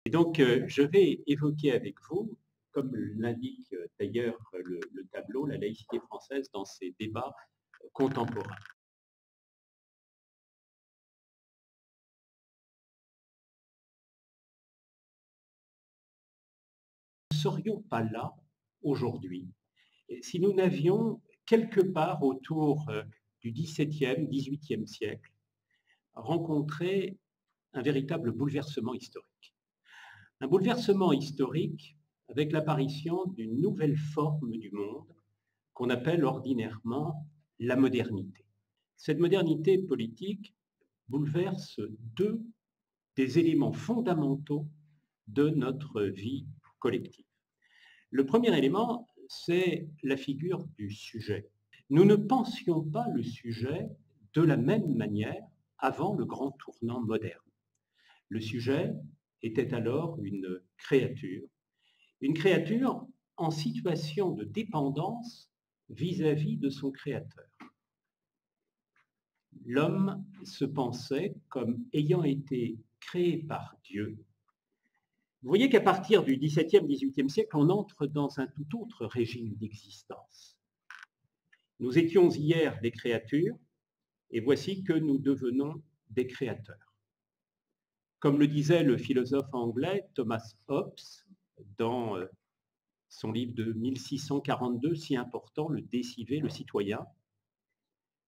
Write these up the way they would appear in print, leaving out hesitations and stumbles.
Et donc, je vais évoquer avec vous, comme l'indique d'ailleurs le tableau, la laïcité française dans ses débats contemporains. Nous ne serions pas là aujourd'hui si nous n'avions quelque part autour du XVIIe, XVIIIe siècle rencontré un véritable bouleversement historique. Un bouleversement historique avec l'apparition d'une nouvelle forme du monde qu'on appelle ordinairement la modernité. Cette modernité politique bouleverse deux des éléments fondamentaux de notre vie collective. Le premier élément, c'est la figure du sujet. Nous ne pensions pas le sujet de la même manière avant le grand tournant moderne. Le sujet était alors une créature en situation de dépendance vis-à-vis de son créateur. L'homme se pensait comme ayant été créé par Dieu. Vous voyez qu'à partir du XVIIe, XVIIIe siècle, on entre dans un tout autre régime d'existence. Nous étions hier des créatures, et voici que nous devenons des créateurs. Comme le disait le philosophe anglais Thomas Hobbes dans son livre de 1642, si important, Le Décivé, le citoyen,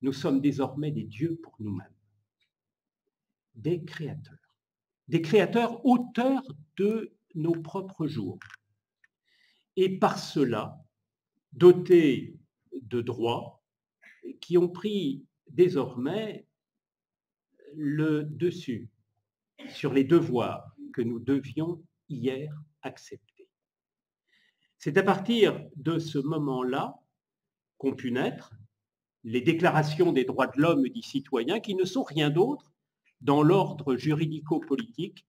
nous sommes désormais des dieux pour nous-mêmes, des créateurs auteurs de nos propres jours, et par cela dotés de droits qui ont pris désormais le dessus sur les devoirs que nous devions hier accepter. C'est à partir de ce moment-là qu'ont pu naître les déclarations des droits de l'homme et du citoyen, qui ne sont rien d'autre dans l'ordre juridico-politique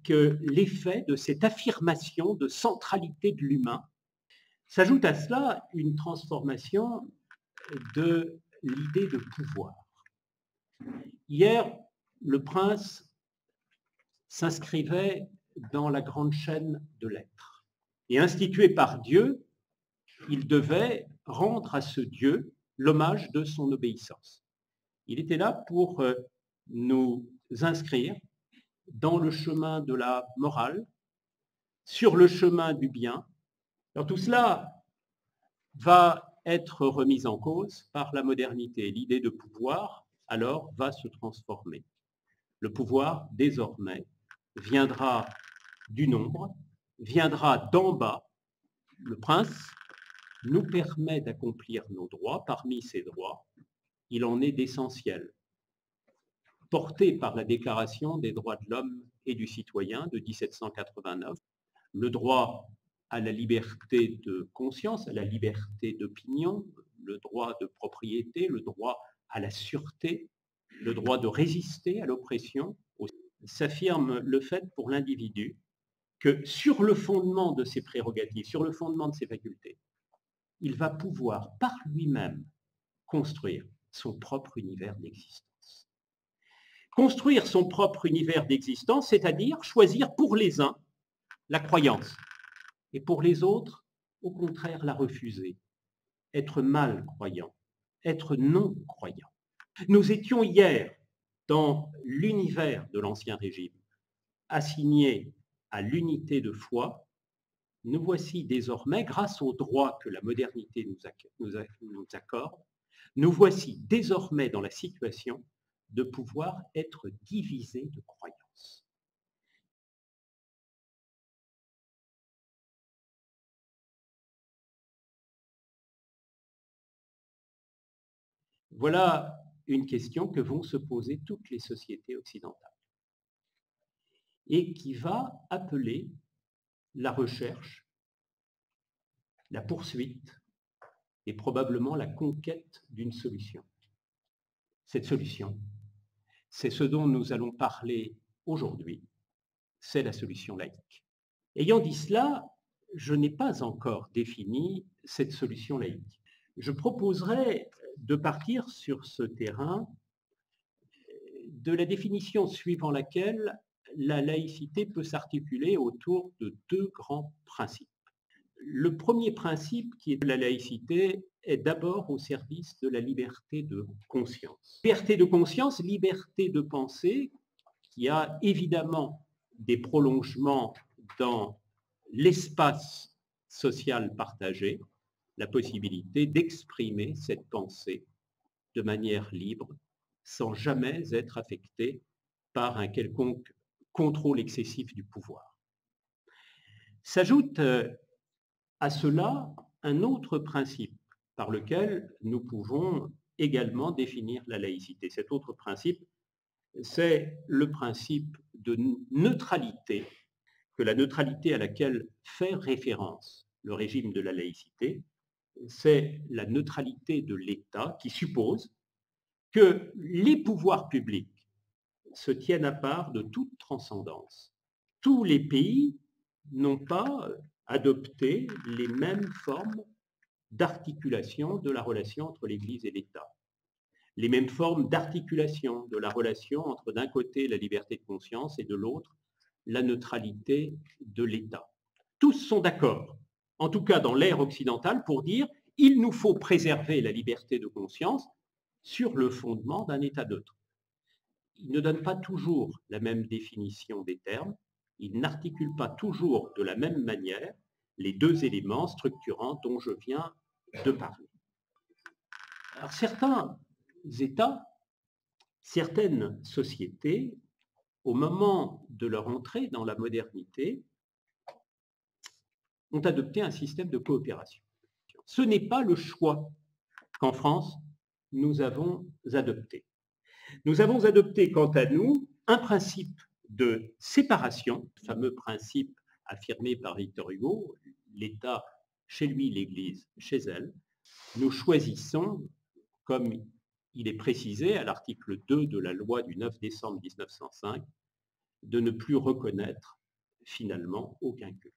que l'effet de cette affirmation de centralité de l'humain. S'ajoute à cela une transformation de l'idée de pouvoir. Hier, le prince s'inscrivait dans la grande chaîne de l'être. Et institué par Dieu, il devait rendre à ce Dieu l'hommage de son obéissance. Il était là pour nous inscrire dans le chemin de la morale, sur le chemin du bien. Alors tout cela va être remis en cause par la modernité. L'idée de pouvoir, alors, va se transformer. Le pouvoir, désormais, viendra du nombre, viendra d'en bas. Le prince nous permet d'accomplir nos droits. Parmi ces droits, il en est d'essentiel. Porté par la Déclaration des droits de l'homme et du citoyen de 1789, le droit à la liberté de conscience, à la liberté d'opinion, le droit de propriété, le droit à la sûreté, le droit de résister à l'oppression, s'affirme le fait pour l'individu que sur le fondement de ses prérogatives, sur le fondement de ses facultés, il va pouvoir par lui-même construire son propre univers d'existence. Construire son propre univers d'existence, c'est-à-dire choisir pour les uns la croyance et pour les autres, au contraire, la refuser, être mal croyant, être non croyant. Nous étions hier dans l'univers de l'Ancien Régime, assignés à l'unité de foi. Nous voici désormais, grâce aux droits que la modernité nous accorde, nous voici désormais dans la situation de pouvoir être divisés de croyances. Voilà une question que vont se poser toutes les sociétés occidentales et qui va appeler la recherche, la poursuite et probablement la conquête d'une solution. Cette solution, c'est ce dont nous allons parler aujourd'hui, c'est la solution laïque. Ayant dit cela, je n'ai pas encore défini cette solution laïque. Je proposerai de partir sur ce terrain de la définition suivant laquelle la laïcité peut s'articuler autour de deux grands principes. Le premier principe, qui est la laïcité, est d'abord au service de la liberté de conscience. Liberté de conscience, liberté de pensée, qui a évidemment des prolongements dans l'espace social partagé, la possibilité d'exprimer cette pensée de manière libre, sans jamais être affecté par un quelconque contrôle excessif du pouvoir. S'ajoute à cela un autre principe par lequel nous pouvons également définir la laïcité. Cet autre principe, c'est le principe de neutralité, que la neutralité à laquelle fait référence le régime de la laïcité, c'est la neutralité de l'État qui suppose que les pouvoirs publics se tiennent à part de toute transcendance. Tous les pays n'ont pas adopté les mêmes formes d'articulation de la relation entre l'Église et l'État, les mêmes formes d'articulation de la relation entre d'un côté la liberté de conscience et de l'autre la neutralité de l'État. Tous sont d'accord, en tout cas dans l'ère occidentale, pour dire il nous faut préserver la liberté de conscience sur le fondement d'un État neutre. Ils ne donnent pas toujours la même définition des termes, ils n'articulent pas toujours de la même manière les deux éléments structurants dont je viens de parler. Alors, certains États, certaines sociétés, au moment de leur entrée dans la modernité, ont adopté un système de coopération. Ce n'est pas le choix qu'en France, nous avons adopté. Nous avons adopté, quant à nous, un principe de séparation, le fameux principe affirmé par Victor Hugo, l'État chez lui, l'Église chez elle. Nous choisissons, comme il est précisé à l'article 2 de la loi du 9 décembre 1905, de ne plus reconnaître finalement aucun culte.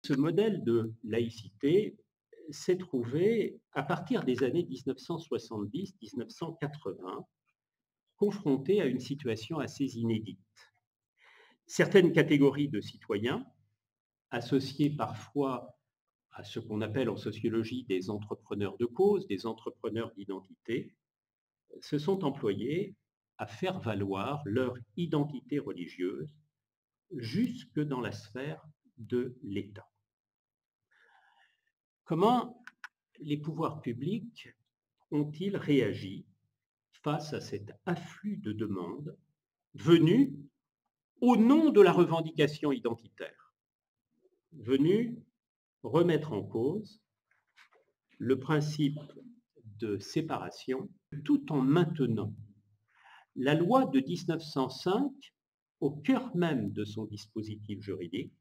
Ce modèle de laïcité s'est trouvé, à partir des années 1970-1980, confronté à une situation assez inédite. Certaines catégories de citoyens, associées parfois à ce qu'on appelle en sociologie des entrepreneurs de cause, des entrepreneurs d'identité, se sont employés à faire valoir leur identité religieuse jusque dans la sphère de l'État. Comment les pouvoirs publics ont-ils réagi face à cet afflux de demandes venues au nom de la revendication identitaire, venues remettre en cause le principe de séparation tout en maintenant la loi de 1905 au cœur même de son dispositif juridique?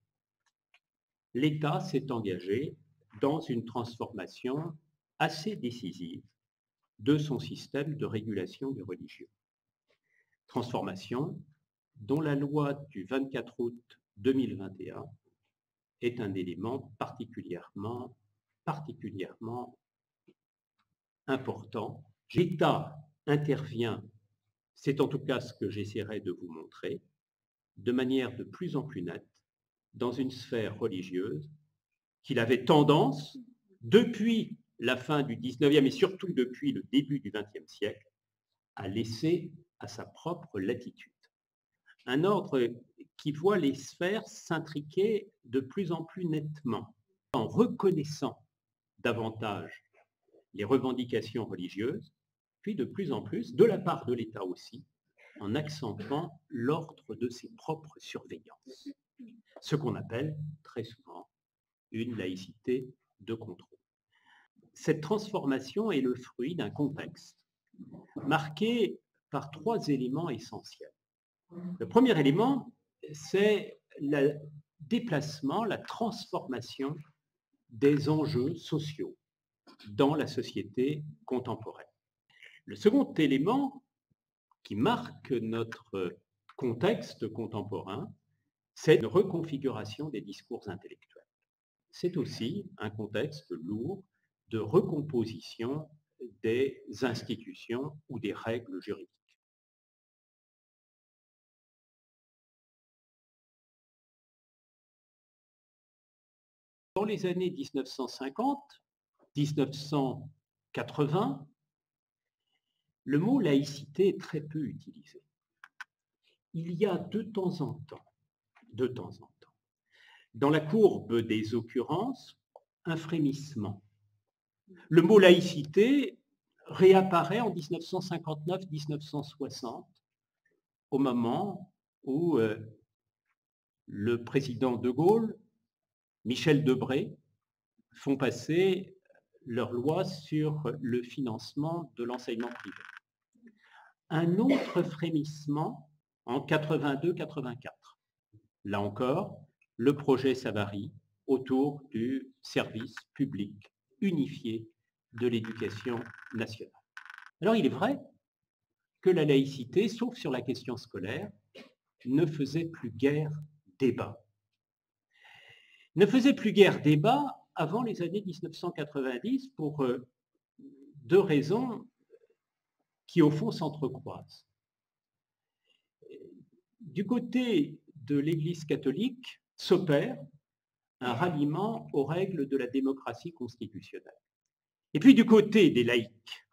L'État s'est engagé dans une transformation assez décisive de son système de régulation des religieux. Transformation dont la loi du 24 août 2021 est un élément particulièrement important. L'État intervient, c'est en tout cas ce que j'essaierai de vous montrer, de manière de plus en plus nette dans une sphère religieuse qu'il avait tendance, depuis la fin du 19e et surtout depuis le début du 20e siècle, à laisser à sa propre latitude. Un ordre qui voit les sphères s'intriquer de plus en plus nettement, en reconnaissant davantage les revendications religieuses, puis de plus en plus, de la part de l'État aussi, en accentuant l'ordre de ses propres surveillances, ce qu'on appelle très souvent une laïcité de contrôle. Cette transformation est le fruit d'un contexte marqué par trois éléments essentiels. Le premier élément, c'est le déplacement, la transformation des enjeux sociaux dans la société contemporaine. Le second élément qui marque notre contexte contemporain, c'est une reconfiguration des discours intellectuels. C'est aussi un contexte lourd de recomposition des institutions ou des règles juridiques. Dans les années 1950, 1980, le mot laïcité est très peu utilisé. Il y a de temps en temps, dans la courbe des occurrences, un frémissement. Le mot laïcité réapparaît en 1959-1960, au moment où le président de Gaulle, Michel Debré, font passer leur loi sur le financement de l'enseignement privé. Un autre frémissement en 82-84. Là encore, le projet Savary autour du service public unifié de l'éducation nationale. Alors il est vrai que la laïcité, sauf sur la question scolaire, ne faisait plus guère débat. Ne faisait plus guère débat avant les années 1990 pour deux raisons qui au fond s'entrecroisent. Du côté de l'Église catholique s'opère un ralliement aux règles de la démocratie constitutionnelle. Et puis du côté des laïcs,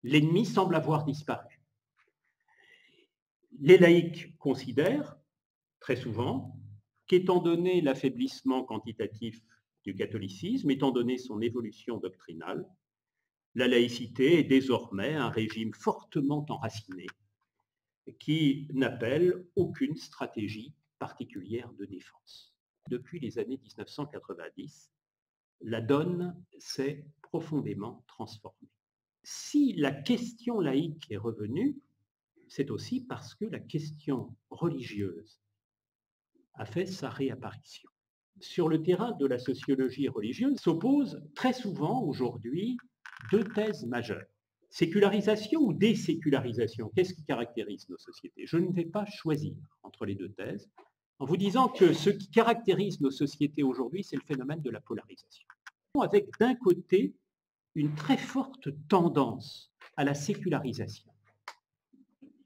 l'ennemi semble avoir disparu. Les laïcs considèrent très souvent qu'étant donné l'affaiblissement quantitatif du catholicisme, étant donné son évolution doctrinale, la laïcité est désormais un régime fortement enraciné qui n'appelle aucune stratégie particulière de défense. Depuis les années 1990, la donne s'est profondément transformée. Si la question laïque est revenue, c'est aussi parce que la question religieuse a fait sa réapparition. Sur le terrain de la sociologie religieuse s'opposent très souvent aujourd'hui deux thèses majeures. Sécularisation ou désécularisation, qu'est-ce qui caractérise nos sociétés? Je ne vais pas choisir entre les deux thèses en vous disant que ce qui caractérise nos sociétés aujourd'hui, c'est le phénomène de la polarisation. Avec d'un côté une très forte tendance à la sécularisation,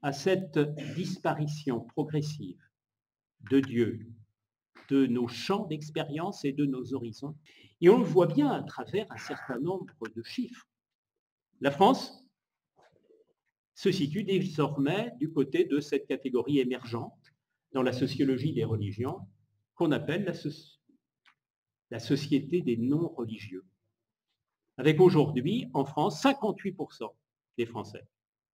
à cette disparition progressive de Dieu, de nos champs d'expérience et de nos horizons. Et on le voit bien à travers un certain nombre de chiffres. La France se situe désormais du côté de cette catégorie émergente dans la sociologie des religions qu'on appelle la société des non-religieux. Avec aujourd'hui, en France, 58% des Français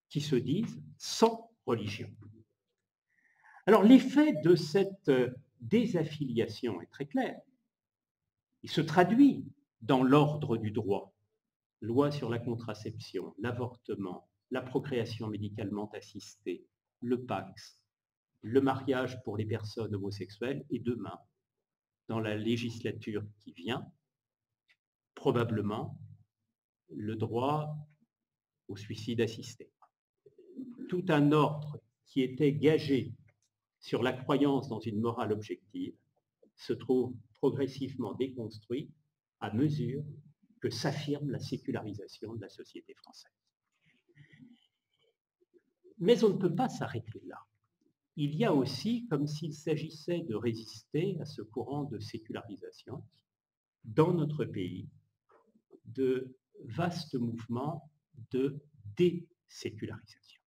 qui se disent sans religion. Alors l'effet de cette désaffiliation est très clair. Il se traduit dans l'ordre du droit. Loi sur la contraception, l'avortement, la procréation médicalement assistée, le PACS, le mariage pour les personnes homosexuelles et demain, dans la législature qui vient, probablement le droit au suicide assisté. Tout un ordre qui était gagé sur la croyance dans une morale objective se trouve progressivement déconstruit à mesure que s'affirme la sécularisation de la société française. Mais on ne peut pas s'arrêter là. Il y a aussi, comme s'il s'agissait de résister à ce courant de sécularisation, dans notre pays, de vastes mouvements de désécularisation,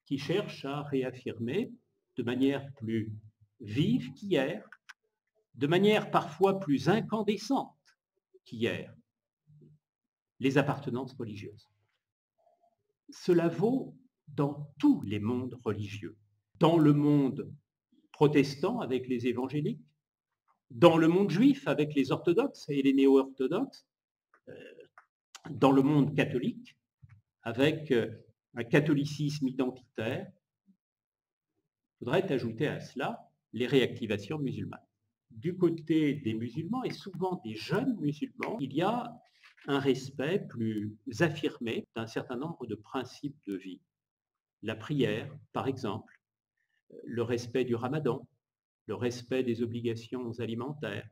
qui cherchent à réaffirmer de manière plus vive qu'hier, de manière parfois plus incandescente qu'hier, les appartenances religieuses. Cela vaut dans tous les mondes religieux, dans le monde protestant avec les évangéliques, dans le monde juif avec les orthodoxes et les néo-orthodoxes, dans le monde catholique avec un catholicisme identitaire. Il faudrait ajouter à cela les réactivations musulmanes. Du côté des musulmans, et souvent des jeunes musulmans, il y a un respect plus affirmé d'un certain nombre de principes de vie. La prière, par exemple, le respect du ramadan, le respect des obligations alimentaires,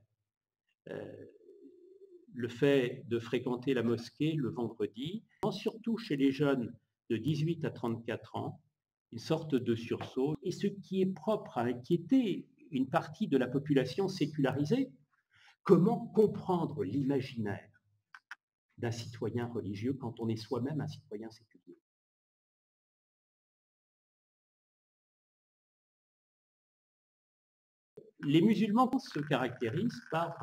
le fait de fréquenter la mosquée le vendredi, surtout chez les jeunes de 18 à 34 ans, une sorte de sursaut, et ce qui est propre à inquiéter une partie de la population sécularisée. Comment comprendre l'imaginaire d'un citoyen religieux quand on est soi-même un citoyen séculier? Les musulmans se caractérisent par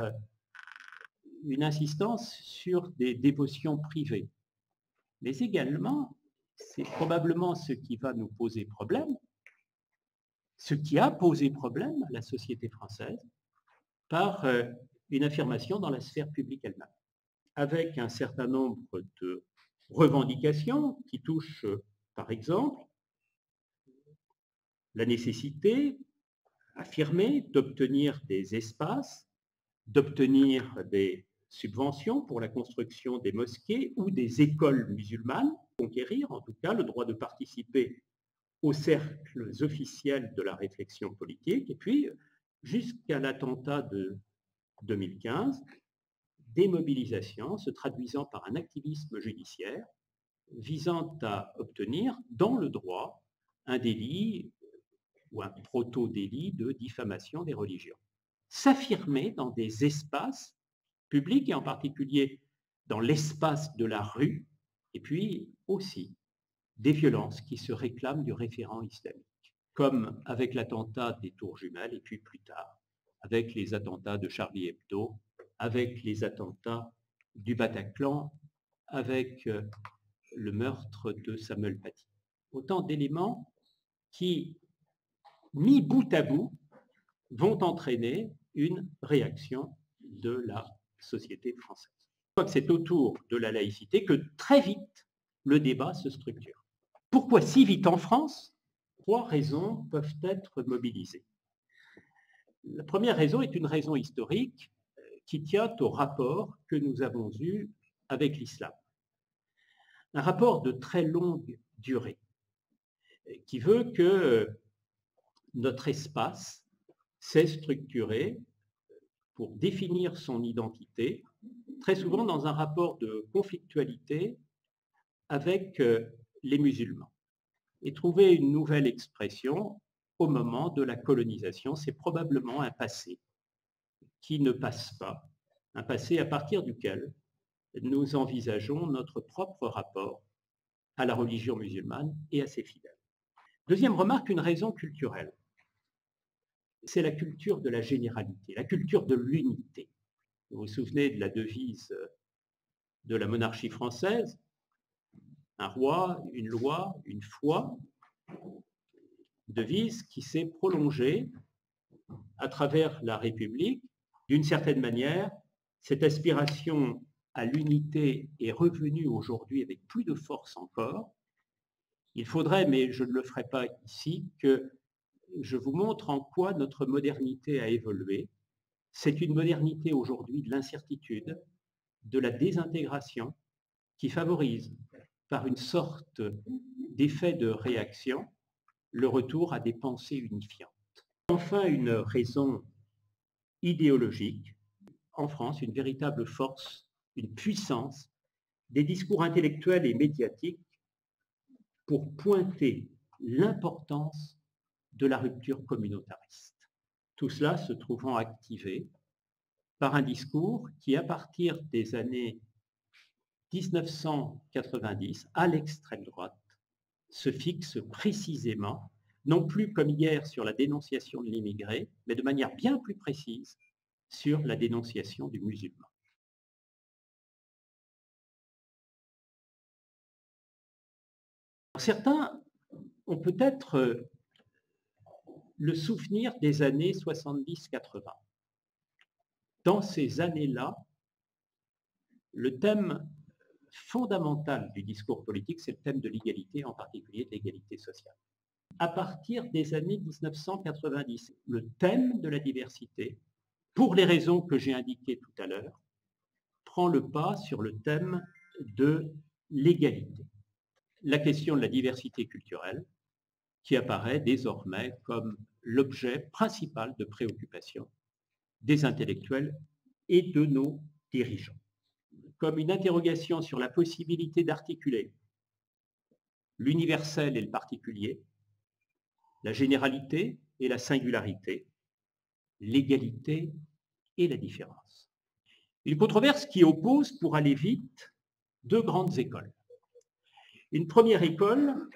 une insistance sur des dévotions privées, mais également, c'est probablement ce qui va nous poser problème, ce qui a posé problème à la société française, par une affirmation dans la sphère publique elle-même, avec un certain nombre de revendications qui touchent, par exemple, la nécessité affirmée d'obtenir des espaces, d'obtenir des subventions pour la construction des mosquées ou des écoles musulmanes, conquérir en tout cas le droit de participer aux cercles officiels de la réflexion politique, et puis jusqu'à l'attentat de 2015, des mobilisations se traduisant par un activisme judiciaire visant à obtenir dans le droit un délit ou un proto-délit de diffamation des religions. S'affirmer dans des espaces publics et en particulier dans l'espace de la rue, et puis aussi des violences qui se réclament du référent islamique, comme avec l'attentat des Tours Jumelles et puis plus tard avec les attentats de Charlie Hebdo, avec les attentats du Bataclan, avec le meurtre de Samuel Paty. Autant d'éléments qui, mis bout à bout, vont entraîner une réaction de la société française. Je crois que c'est autour de la laïcité que très vite le débat se structure. Pourquoi si vite en France? 3 raisons peuvent être mobilisées. La première raison est une raison historique qui tient au rapport que nous avons eu avec l'islam. Un rapport de très longue durée qui veut que notre espace s'est structuré pour définir son identité, très souvent dans un rapport de conflictualité avec les musulmans. Et trouver une nouvelle expression au moment de la colonisation, c'est probablement un passé qui ne passe pas, un passé à partir duquel nous envisageons notre propre rapport à la religion musulmane et à ses fidèles. Deuxième remarque, une raison culturelle. C'est la culture de la généralité, la culture de l'unité. Vous vous souvenez de la devise de la monarchie française, un roi, une loi, une foi, devise qui s'est prolongée à travers la République. D'une certaine manière, cette aspiration à l'unité est revenue aujourd'hui avec plus de force encore. Il faudrait, mais je ne le ferai pas ici, que je vous montre en quoi notre modernité a évolué. C'est une modernité aujourd'hui de l'incertitude, de la désintégration, qui favorise, par une sorte d'effet de réaction, le retour à des pensées unifiantes. Enfin, une raison idéologique. En France, une véritable force, une puissance des discours intellectuels et médiatiques pour pointer l'importance de la rupture communautariste. Tout cela se trouvant activé par un discours qui, à partir des années 1990, à l'extrême droite, se fixe précisément, non plus comme hier sur la dénonciation de l'immigré, mais de manière bien plus précise sur la dénonciation du musulman. Certains ont peut-être le souvenir des années 70-80. Dans ces années-là, le thème fondamental du discours politique, c'est le thème de l'égalité, en particulier de l'égalité sociale. À partir des années 1990, le thème de la diversité, pour les raisons que j'ai indiquées tout à l'heure, prend le pas sur le thème de l'égalité. La question de la diversité culturelle, qui apparaît désormais comme l'objet principal de préoccupation des intellectuels et de nos dirigeants. comme une interrogation sur la possibilité d'articuler l'universel et le particulier, la généralité et la singularité, l'égalité et la différence. Une controverse qui oppose, pour aller vite, deux grandes écoles. Une première école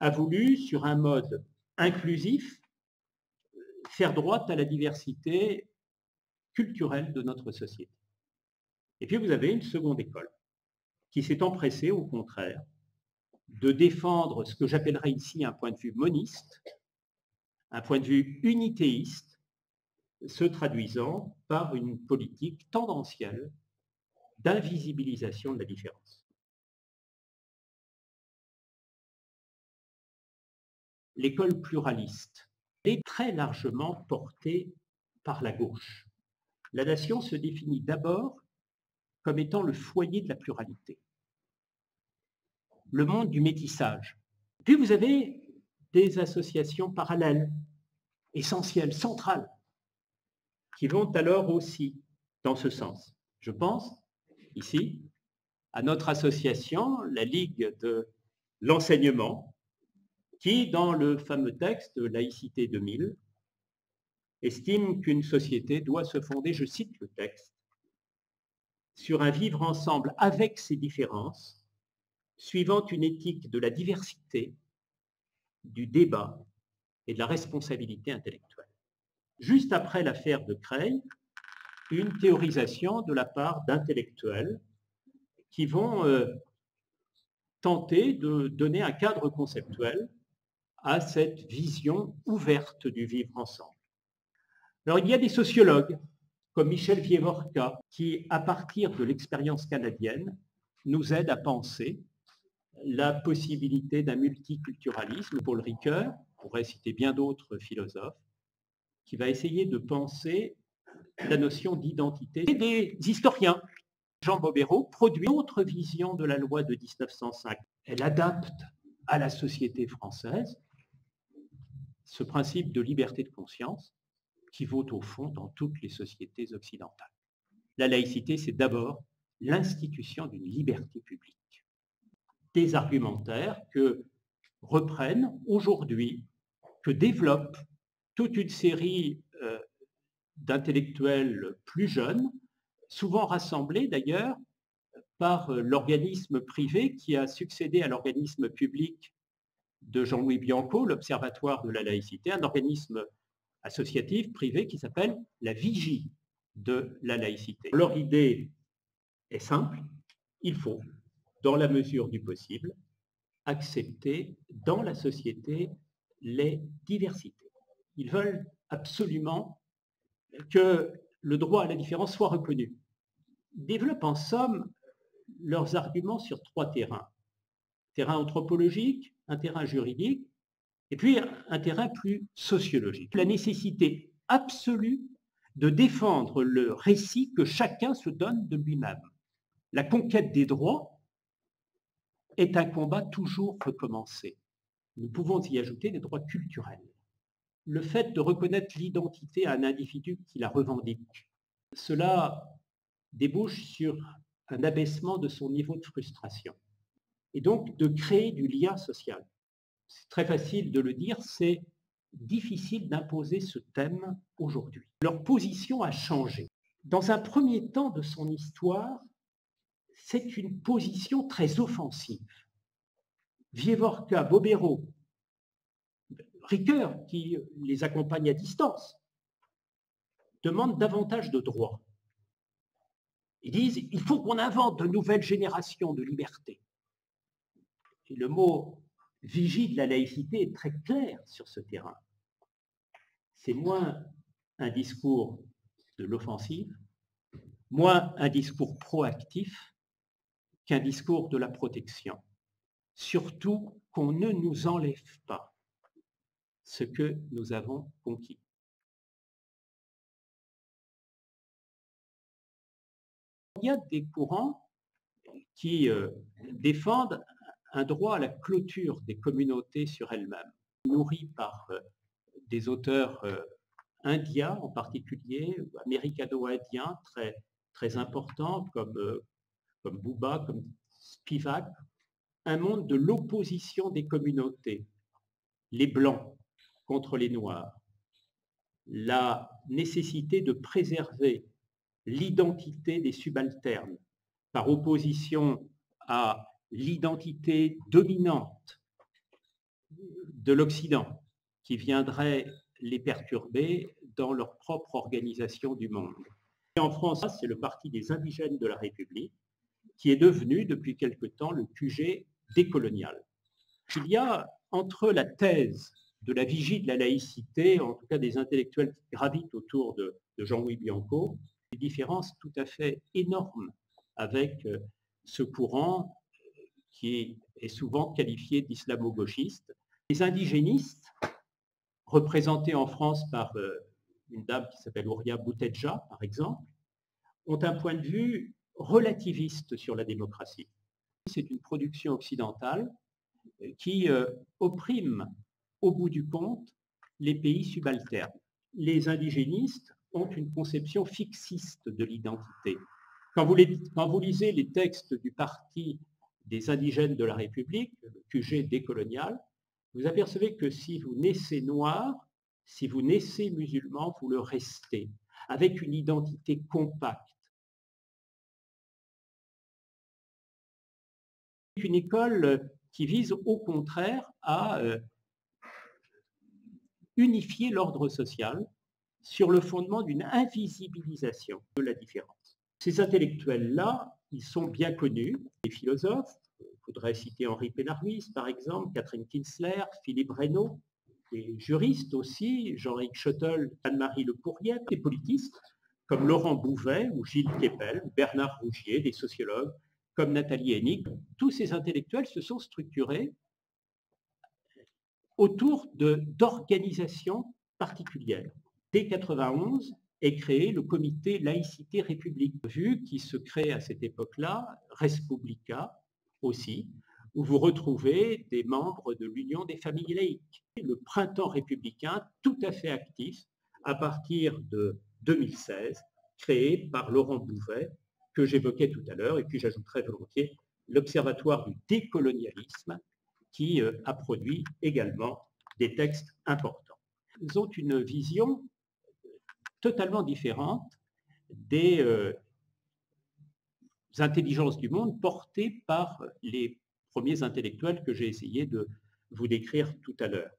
a voulu, sur un mode inclusif, faire droit à la diversité culturelle de notre société. Et puis vous avez une seconde école qui s'est empressée, au contraire, de défendre ce que j'appellerais ici un point de vue moniste, un point de vue unitéiste, se traduisant par une politique tendancielle d'invisibilisation de la différence. L'école pluraliste est très largement portée par la gauche. La nation se définit d'abord comme étant le foyer de la pluralité, le monde du métissage. Puis vous avez des associations parallèles, essentielles, centrales, qui vont alors aussi dans ce sens. Je pense ici à notre association, la Ligue de l'enseignement, qui, dans le fameux texte Laïcité 2000, estime qu'une société doit se fonder, je cite le texte, sur un vivre ensemble avec ses différences, suivant une éthique de la diversité, du débat et de la responsabilité intellectuelle. Juste après l'affaire de Creil, une théorisation de la part d'intellectuels qui vont tenter de donner un cadre conceptuel à cette vision ouverte du vivre ensemble. Alors il y a des sociologues comme Michel Vievorka qui, à partir de l'expérience canadienne, nous aident à penser la possibilité d'un multiculturalisme. Paul Ricoeur, on pourrait citer bien d'autres philosophes, qui va essayer de penser la notion d'identité. Et des historiens. Jean Bobéro produit une autre vision de la loi de 1905. Elle adapte à la société française ce principe de liberté de conscience qui vaut au fond dans toutes les sociétés occidentales. La laïcité, c'est d'abord l'institution d'une liberté publique. Des argumentaires que reprennent aujourd'hui, que développent toute une série d'intellectuels plus jeunes, souvent rassemblés d'ailleurs par l'organisme privé qui a succédé à l'organisme public de Jean-Louis Bianco, l'Observatoire de la laïcité, un organisme associatif privé qui s'appelle la Vigie de la laïcité. Leur idée est simple, il faut, dans la mesure du possible, accepter dans la société les diversités. Ils veulent absolument que le droit à la différence soit reconnu. Ils développent en somme leurs arguments sur trois terrains. Terrain anthropologique, un terrain juridique, et puis un terrain plus sociologique. La nécessité absolue de défendre le récit que chacun se donne de lui-même. La conquête des droits est un combat toujours recommencé. Nous pouvons y ajouter des droits culturels. Le fait de reconnaître l'identité à un individu qui la revendique, cela débouche sur un abaissement de son niveau de frustration et donc de créer du lien social. C'est très facile de le dire, c'est difficile d'imposer ce thème aujourd'hui. Leur position a changé. Dans un premier temps de son histoire, c'est une position très offensive. Vievorka, Bobéro, Ricoeur, qui les accompagne à distance, demandent davantage de droits. Ils disent il faut qu'on invente de nouvelles générations de liberté. Et le mot vigie de la laïcité est très clair sur ce terrain. C'est moins un discours de l'offensive, moins un discours proactif qu'un discours de la protection. Surtout qu'on ne nous enlève pas ce que nous avons conquis. Il y a des courants qui défendent un droit à la clôture des communautés sur elles-mêmes, nourris par des auteurs indiens en particulier, américano-indiens très importants comme comme Bouba, comme Spivak, un monde de l'opposition des communautés, les Blancs contre les Noirs, la nécessité de préserver l'identité des subalternes par opposition à l'identité dominante de l'Occident qui viendrait les perturber dans leur propre organisation du monde. Et en France, c'est le Parti des indigènes de la République qui est devenu depuis quelque temps le QG décolonial. Il y a entre la thèse de la vigie de la laïcité, en tout cas des intellectuels qui gravitent autour de Jean-Louis Bianco, des différences tout à fait énormes avec ce courant qui est souvent qualifié d'islamo-gauchiste. Les indigénistes, représentés en France par une dame qui s'appelle Ouria Boutedja, par exemple, ont un point de vue relativiste sur la démocratie. C'est une production occidentale qui opprime au bout du compte les pays subalternes. Les indigénistes ont une conception fixiste de l'identité. Quand vous lisez les textes du Parti des indigènes de la République, le QG décolonial, vous apercevez que si vous naissez noir, si vous naissez musulman, vous le restez, avec une identité compacte. C'est une école qui vise au contraire à unifier l'ordre social sur le fondement d'une invisibilisation de la différence. Ces intellectuels-là, ils sont bien connus, les philosophes. Il faudrait citer Henri Pénarvis, par exemple, Catherine Kinsler, Philippe Reynaud, les juristes aussi, Jean-Éric Schottel, Anne-Marie Le Courrier, des politistes comme Laurent Bouvet ou Gilles Kepel, Bernard Rougier, des sociologues comme Nathalie Hennig. Tous ces intellectuels se sont structurés autour d'organisations particulières. Dès 1991 est créé le comité laïcité république, vu qui se crée à cette époque-là, Respublica aussi, où vous retrouvez des membres de l'Union des familles laïques. Le printemps républicain, tout à fait actif, à partir de 2016, créé par Laurent Bouvet, que j'évoquais tout à l'heure, et puis j'ajouterai volontiers l'Observatoire du décolonialisme, qui a produit également des textes importants. Ils ont une vision totalement différente des intelligences du monde portées par les premiers intellectuels que j'ai essayé de vous décrire tout à l'heure.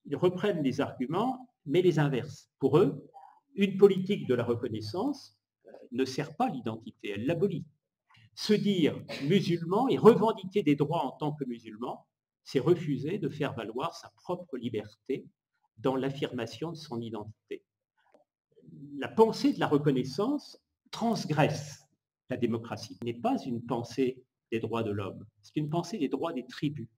Ils reprennent les arguments, mais les inversent. Pour eux, une politique de la reconnaissance ne sert pas l'identité, elle l'abolit. Se dire musulman et revendiquer des droits en tant que musulman, c'est refuser de faire valoir sa propre liberté dans l'affirmation de son identité. La pensée de la reconnaissance transgresse la démocratie. Ce n'est pas une pensée des droits de l'homme, c'est une pensée des droits des tribus,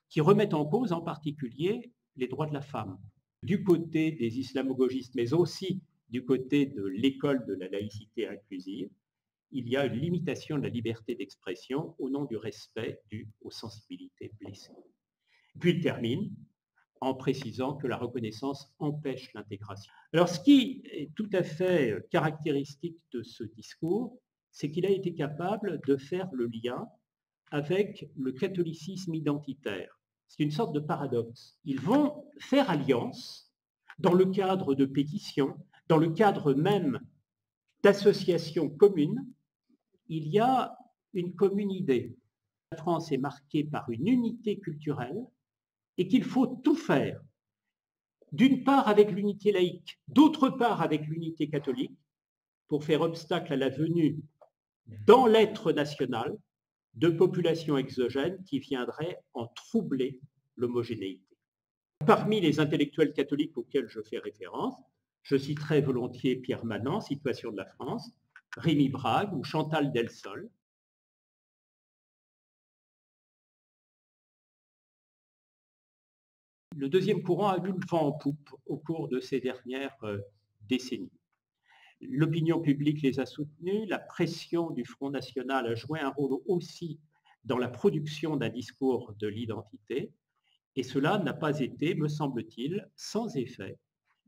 qui remettent en cause en particulier les droits de la femme. Du côté des islamo-gauchistes, mais aussi du côté de l'école de la laïcité inclusive, il y a une limitation de la liberté d'expression au nom du respect dû aux sensibilités blessées. Puis il termine en précisant que la reconnaissance empêche l'intégration. Alors ce qui est tout à fait caractéristique de ce discours, c'est qu'il a été capable de faire le lien avec le catholicisme identitaire. C'est une sorte de paradoxe. Ils vont faire alliance dans le cadre de pétitions, dans le cadre même d'associations communes. Il y a une commune idée. La France est marquée par une unité culturelle et qu'il faut tout faire, d'une part avec l'unité laïque, d'autre part avec l'unité catholique, pour faire obstacle à la venue dans l'être national de populations exogènes qui viendraient en troubler l'homogénéité. Parmi les intellectuels catholiques auxquels je fais référence, je citerai volontiers Pierre Manant, Situation de la France, Rémi Brague ou Chantal Delsol. Le deuxième courant a eu le vent en poupe au cours de ces dernières décennies. L'opinion publique les a soutenus, la pression du Front National a joué un rôle aussi dans la production d'un discours de l'identité, et cela n'a pas été, me semble-t-il, sans effet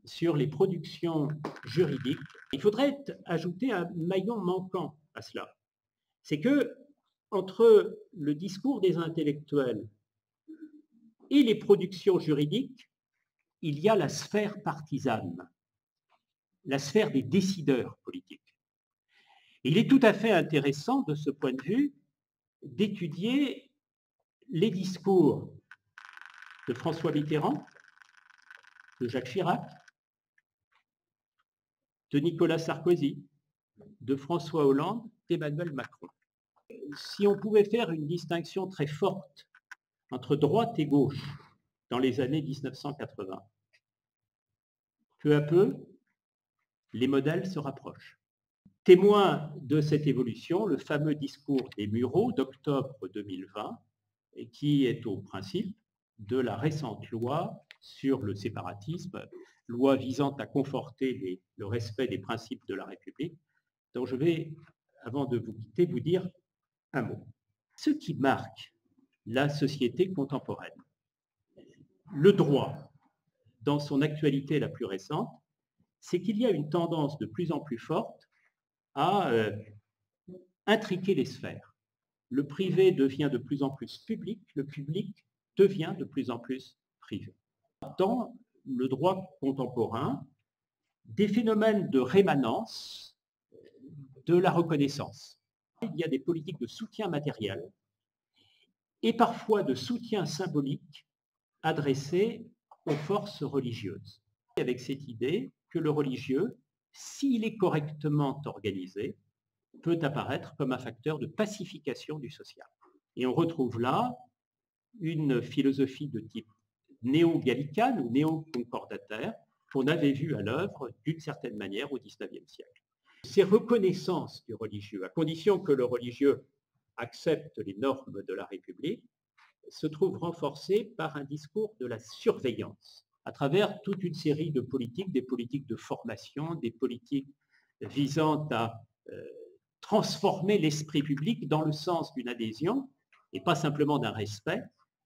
sur les productions juridiques. Il faudrait ajouter un maillon manquant à cela. c'est que entre le discours des intellectuels et les productions juridiques, il y a la sphère partisane, la sphère des décideurs politiques. Il est tout à fait intéressant de ce point de vue d'étudier les discours de François Mitterrand, de Jacques Chirac, de Nicolas Sarkozy, de François Hollande, d'Emmanuel Macron. Si on pouvait faire une distinction très forte entre droite et gauche dans les années 1980, peu à peu, les modèles se rapprochent. Témoin de cette évolution, le fameux discours des Mureaux d'octobre 2020, qui est au principe de la récente loi sur le séparatisme, loi visant à conforter le respect des principes de la République, dont je vais, avant de vous quitter, vous dire un mot. Ce qui marque la société contemporaine, le droit, dans son actualité la plus récente, c'est qu'il y a une tendance de plus en plus forte à intriquer les sphères. Le privé devient de plus en plus public, le public devient de plus en plus privé. Dans le droit contemporain, des phénomènes de rémanence de la reconnaissance. Il y a des politiques de soutien matériel et parfois de soutien symbolique adressées aux forces religieuses. Avec cette idée que le religieux, s'il est correctement organisé, peut apparaître comme un facteur de pacification du social. Et on retrouve là une philosophie de type néo-gallicane ou néo-concordataire qu'on avait vu à l'œuvre d'une certaine manière au XIXe siècle. Ces reconnaissances du religieux, à condition que le religieux accepte les normes de la République, se trouvent renforcées par un discours de la surveillance, à travers toute une série de politiques, des politiques de formation, des politiques visant à transformer l'esprit public dans le sens d'une adhésion, et pas simplement d'un respect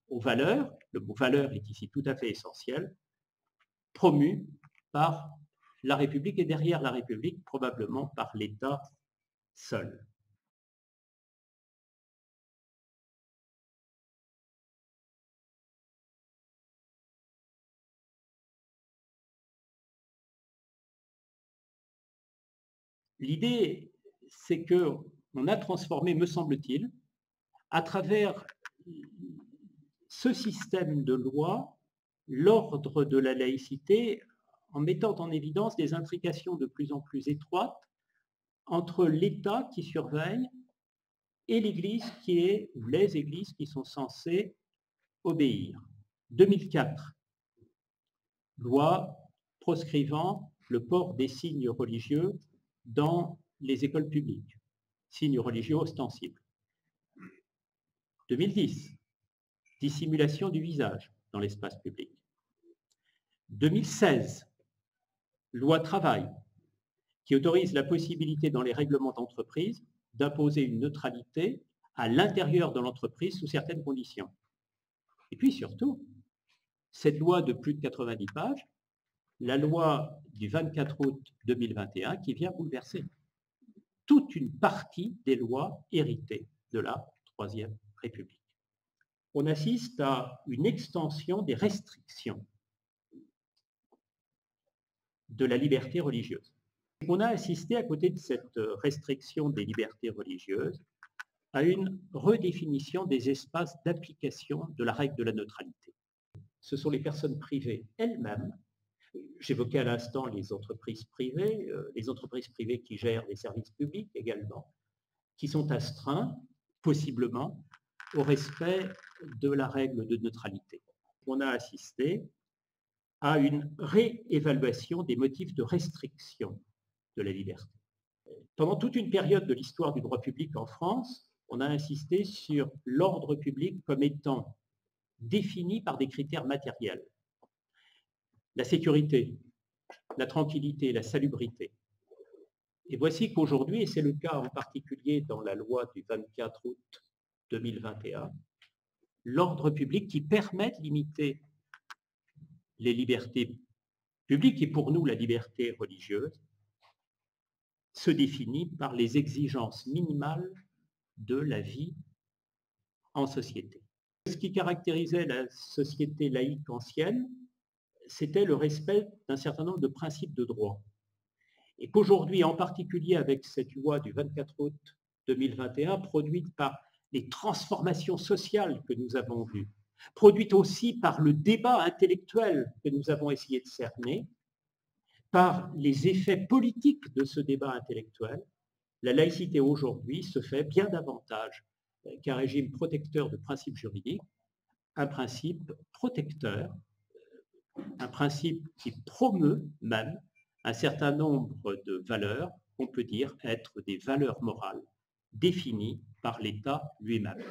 aux valeurs, le mot valeur est ici tout à fait essentiel, promu par la République et derrière la République, probablement par l'État seul. L'idée, c'est qu'on a transformé, me semble-t-il, à travers ce système de loi, l'ordre de la laïcité, en mettant en évidence des intrications de plus en plus étroites entre l'État qui surveille et l'Église qui est, ou les églises qui sont censées obéir. 2004, loi proscrivant le port des signes religieux dans les écoles publiques, signes religieux ostensibles. 2010, dissimulation du visage dans l'espace public. 2016, loi travail, qui autorise la possibilité dans les règlements d'entreprise d'imposer une neutralité à l'intérieur de l'entreprise sous certaines conditions. Et puis surtout, cette loi de plus de 90 pages, la loi du 24 août 2021 qui vient bouleverser toute une partie des lois héritées de la Troisième République. On assiste à une extension des restrictions de la liberté religieuse. On a assisté, à côté de cette restriction des libertés religieuses, à une redéfinition des espaces d'application de la règle de la neutralité. Ce sont les personnes privées elles-mêmes, j'évoquais à l'instant les entreprises privées qui gèrent les services publics également, qui sont astreints, possiblement, au respect de la règle de neutralité. On a assisté à une réévaluation des motifs de restriction de la liberté. Pendant toute une période de l'histoire du droit public en France, on a insisté sur l'ordre public comme étant défini par des critères matériels. La sécurité, la tranquillité, la salubrité. Et voici qu'aujourd'hui, et c'est le cas en particulier dans la loi du 24 août 2021, l'ordre public qui permet de limiter les libertés publiques et pour nous la liberté religieuse se définit par les exigences minimales de la vie en société. Ce qui caractérisait la société laïque ancienne, c'était le respect d'un certain nombre de principes de droit. Et qu'aujourd'hui, en particulier avec cette loi du 24 août 2021, produite par les transformations sociales que nous avons vues, produite aussi par le débat intellectuel que nous avons essayé de cerner, par les effets politiques de ce débat intellectuel, la laïcité aujourd'hui se fait bien davantage qu'un régime protecteur de principes juridiques, un principe protecteur, un principe qui promeut même un certain nombre de valeurs qu'on peut dire être des valeurs morales définies par l'État lui-même.